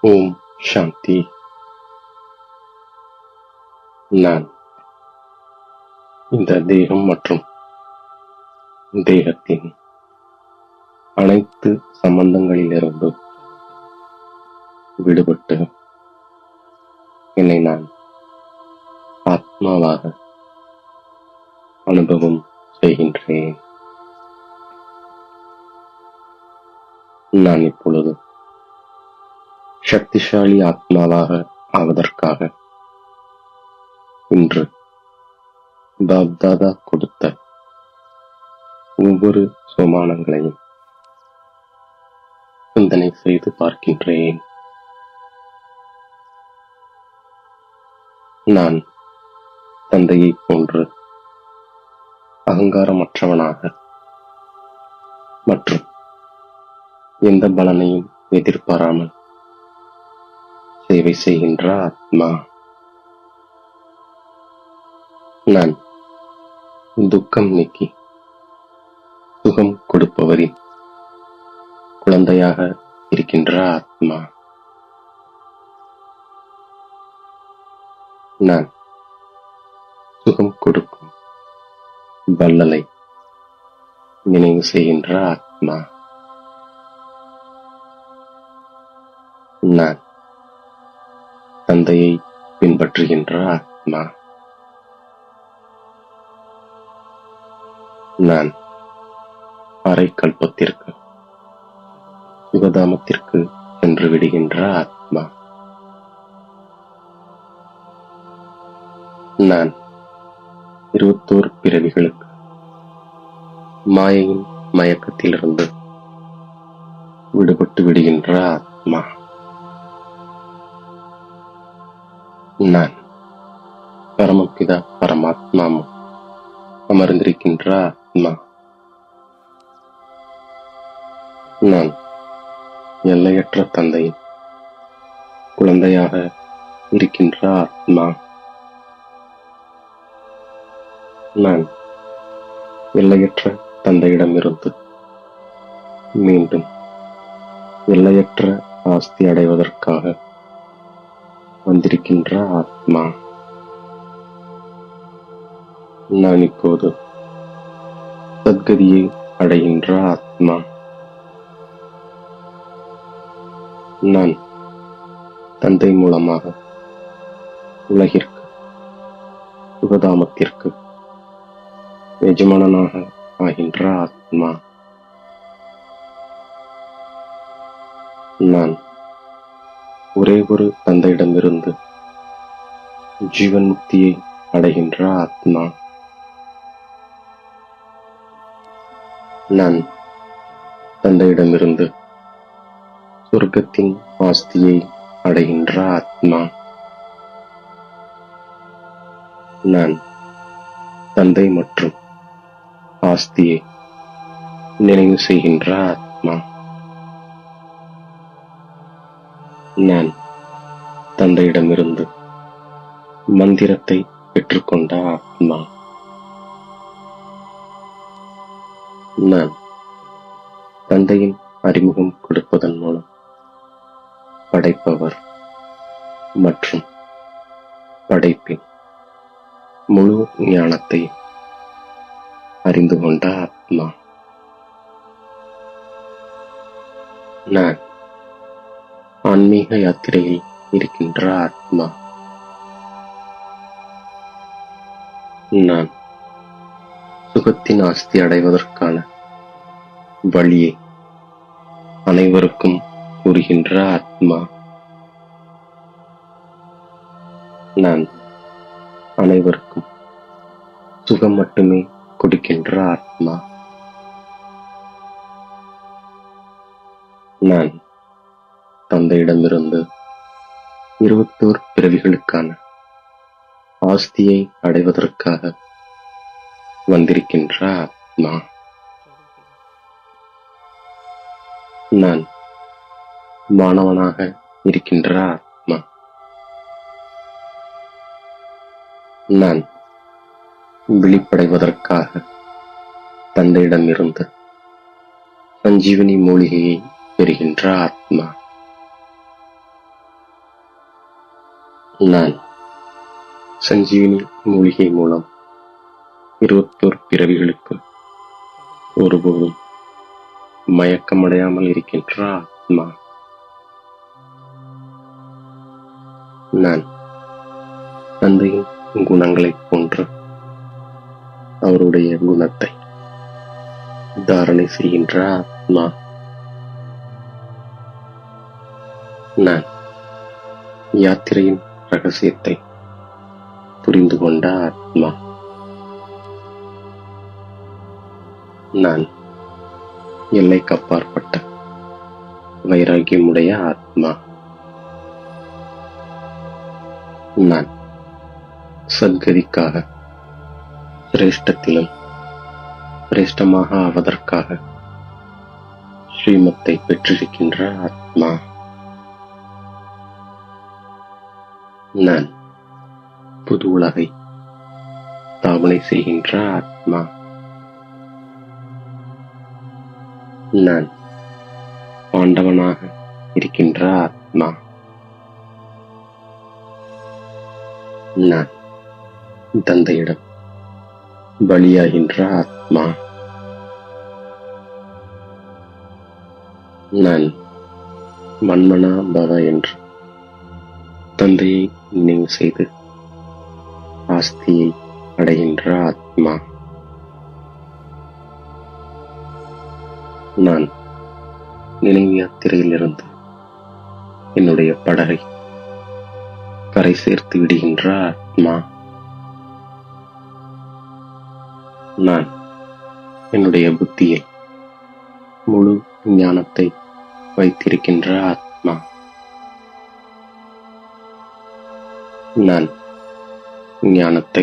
ஓம் சாந்தி. நான் இந்த தேகம் மற்றும் தேகத்தின் அனைத்து சம்பந்தங்களிலிருந்து விடுபட்டு என்னை நான் ஆத்மாவாக அனுபவம் செய்கின்றேன். நான் இப்பொழுது சக்திசாலி ஆத்மாவாக ஆவதற்காக இன்று பாப்தாதா கொடுத்த ஒவ்வொரு சோமானங்களையும் சிந்தனை செய்து பார்க்கின்றேன். நான் தந்தையைப் போன்று அகங்காரமற்றவனாக மற்றும் எந்த பலனையும் எதிர்பாராமல் சேவை செய்கின்ற ஆத்மா. நான் துக்கம் நீக்கி சுகம் கொடுப்பவரின் குழந்தையாக இருக்கின்ற ஆத்மா. நான் சுகம் கொடுக்கும் வள்ளலை நினைவு செய்கின்ற ஆத்மா. நான் தந்தையை பின்பற்றுகின்ற ஆத்மா. நான் அரை கல்பத்திற்கு யுகதாமத்திற்கு சென்று விடுகின்ற ஆத்மா. நான் 21 பிறவிகளுக்கு மாயையின் மயக்கத்திலிருந்து விடுபட்டு விடுகின்ற ஆத்மா. நான் பரமபிதா பரமாத்மாவும் அமர்ந்திருக்கின்ற ஆத்மா. நான் எல்லையற்ற தந்தையின் குழந்தையாக இருக்கின்ற ஆத்மா. நான் எல்லையற்ற தந்தையிடமிருந்து மீண்டும் எல்லையற்ற ஆஸ்தி அடைவதற்காக வந்திருக்கின்ற ஆத்மா. நான் இப்போது சத்கதியை அடைகின்ற ஆத்மா. நான் தந்தை மூலமாக உலகிற்கு யுகதாமத்திற்கு எஜமானனாக ஆகின்ற ஆத்மா. நான் ஒரே ஒரு தந்தையிடமிருந்து ஜீவன் முக்தியை அடைகின்ற ஆத்மா. நான் தந்தையிடமிருந்து சொர்க்கத்தின் ஆஸ்தியை அடைகின்ற ஆத்மா. நான் தந்தை மற்றும் ஆஸ்தியை நினைவு செய்கின்ற ஆத்மா. நான் தந்தையிடமிருந்து மந்திரத்தை பெற்றுக்கொண்ட ஆத்மா. நான் தந்தையின் அறிமுகம் கொடுப்பதன் மூலம் படைப்பவர் மற்றும் படைப்பின் முழு ஞானத்தை அறிந்து கொண்ட ஆத்மா. நான் ஆன்மீக யாத்திரையில் இருக்கின்ற ஆத்மா. நான் சுகத்தின் ஆஸ்தி அடைவதற்கான வழியை அனைவருக்கும் கூறுகின்ற ஆத்மா. நான் அனைவருக்கும் சுகம் மட்டுமே கொடுக்கின்ற ஆத்மா. நான் தந்தையிடமிருந்து 21 பிறவிகளுக்கான ஆஸ்தியை அடைவதற்காக வந்திருக்கின்ற ஆத்மா. நான் மாணவனாக இருக்கின்ற ஆத்மா. நான் விழிப்படைவதற்காக தந்தையிடமிருந்து சஞ்சீவனி மூலிகையை பெறுகின்ற ஆத்மா. நான் சஞ்சீவினி மூலிகை மூலம் 21 பிறவிகளுக்கு ஒருபோதும் மயக்கமடையாமல் இருக்கின்ற ஆத்மா. நான் தந்தையின் குணங்களைப் போன்று அவருடைய குணத்தை தாரணை செய்கின்ற ஆத்மா. நான் யாத்திரையின் ரகசியத்தை புரிந்து கொண்ட ஆத்மா. நான் எல்லைக்கு அப்பாற்பட்ட வைராகியமுடைய ஆத்மா. நான் சத்கதிக்காக சிரேஷ்டத்திலும் சிரேஷ்டமாக ஆவதற்காக ஸ்ரீமத்தை பெற்றிருக்கின்ற ஆத்மா. நான் புது உலகை ஸ்தாபனை செய்கின்ற ஆத்மா. நான் பாண்டவனாக இருக்கின்ற ஆத்மா. நான் தந்தையிடம் பலியாகின்ற ஆத்மா. நான் மன்மனா பவ என்று தந்தையை நினைவு செய்து ஆஸ்தியை அடைகின்ற ஆத்மா. நான் நினைவு யாத்திரையிலிருந்து என்னுடைய படகை கரை சேர்த்து விடுகின்ற ஆத்மா. நான் என்னுடைய புத்தியில் முழு ஞானத்தை வைத்திருக்கின்ற ஆத்மா. நான் ஞானத்தை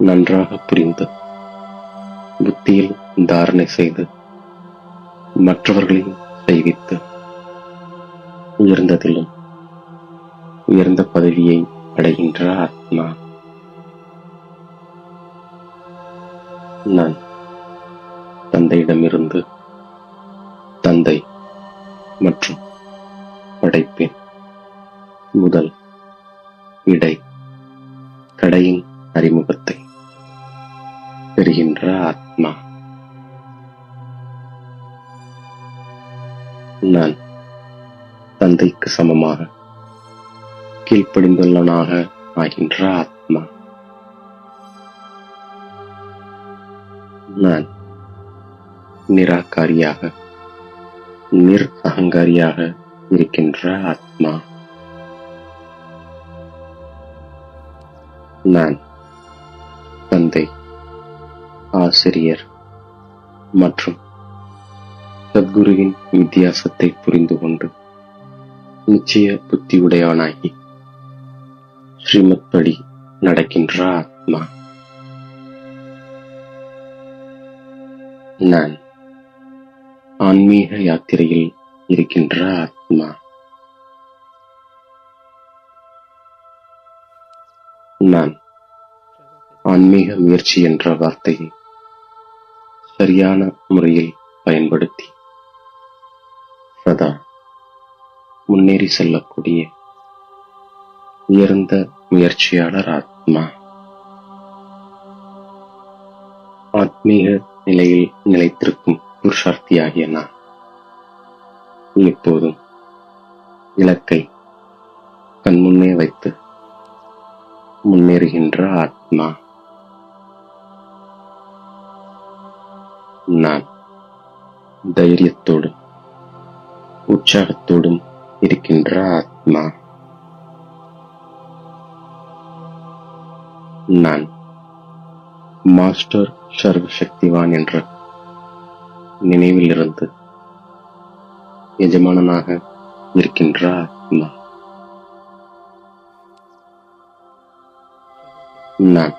நன்றாக புரிந்து புத்தியில் தாரணை செய்து மற்றவர்களையும் செய்வித்து உயர்ந்ததிலும் உயர்ந்த பதவியை அடைகின்ற ஆத்மா. நான் தந்தையிடமிருந்து தந்தை மற்றும் படைப்பின் முதல் இடை கடையின் அறிமுகத்தை பெறுகின்ற ஆத்மா. நான் தந்தைக்கு சமமாக கீழ்ப்படிந்துள்ளவனாக ஆகின்ற ஆத்மா. நான் நிராகாரியாக அகங்காரியாக இருக்கின்ற ஆத்மா. நான் தந்தை, ஆசிரியர் மற்றும் சத்குருவின் வித்தியாசத்தை புரிந்து கொண்டு நிச்சய புத்தியுடையவனாகி ஸ்ரீமத் படி நடக்கின்ற ஆத்மா. நான் ஆன்மீக யாத்திரையில் இருக்கின்ற ஆத்மா. நான் ஆன்மீக முயற்சி என்ற வார்த்தையை சரியான முறையில் பயன்படுத்தி சதா முன்னேறி செல்லக்கூடிய உயர்ந்த முயற்சியாளர் ஆத்மா. ஆத்மீக நிலையில் நிலைத்திருக்கும் புருஷார்த்தியாகிய நான் எப்போதும் இலக்கை கண்முன்னே வைத்து முன்னேறுகின்ற ஆத்மா. நான் தைரியத்தோடும் உற்சாகத்தோடும் இருக்கின்ற ஆத்மா. நான் மாஸ்டர் சர்வசக்திவான் என்ற நினைவிலிருந்து எஜமானனாக இருக்கின்ற ஆத்மா. நான்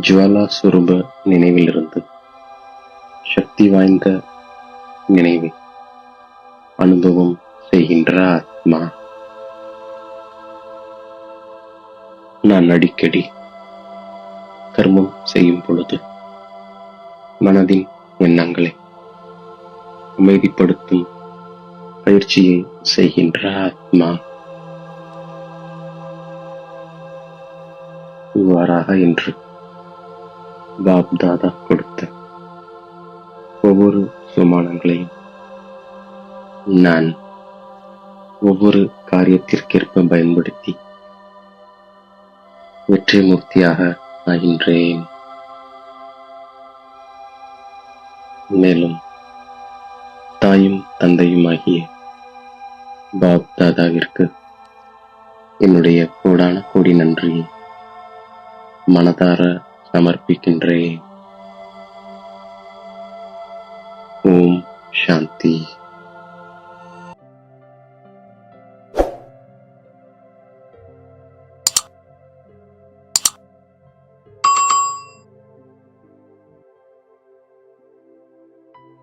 ஜுவாலா சுரூப நினைவிலிருந்து சக்தி வாய்ந்த நினைவை அனுபவம் செய்கின்ற ஆத்மா. நான் அடிக்கடி கர்மம் செய்யும் பொழுது மனதின் எண்ணங்களை அமைதிப்படுத்தும் பயிற்சியை செய்கின்ற ஆத்மா. இவ்வாறாக இன்று பாப் தாதா கொடுத்த ஒவ்வொரு சுமானங்களையும் நான் ஒவ்வொரு காரியத்திற்கேற்ப பயன்படுத்தி வெற்றி மூர்த்தியாக ஆகின்றேன். மேலும் தாயும் தந்தையுமாகிய பாப் தாதாவிற்கு என்னுடைய கோடான கோடி நன்றியை மனதார சமர்ப்பிக்கின்றேன். ஓம் சாந்தி.